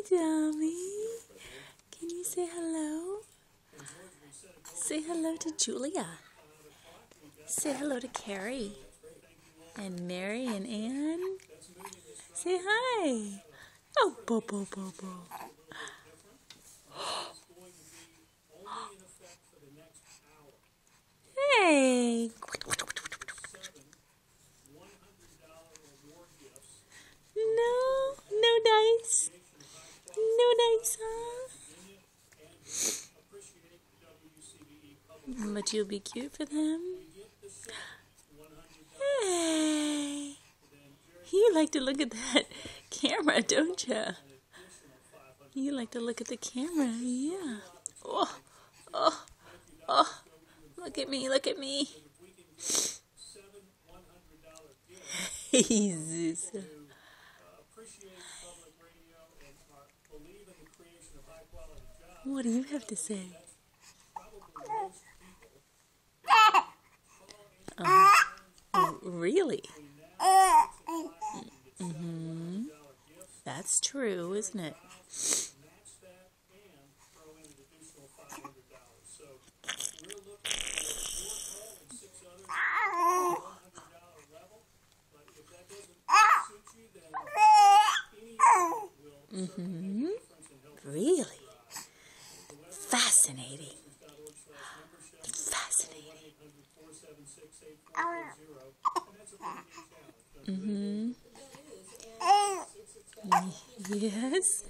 Dummy. Can you say hello? Say hello to Julia. Say hello to Carrie. And Mary and Ann. Say hi. Oh, bo, bo, bo, bo. Hey. No dice. No dice, huh? But you'll be cute for them. Hey. You like to look at that camera, don't you? You like to look at the camera, yeah. Oh, oh, oh. Look at me, look at me. Jesus. What do you have to say? Really? Mm-hmm. That's true, isn't it? Mm-hmm. Really? Fascinating. Fascinating. Mm-hmm. Yes.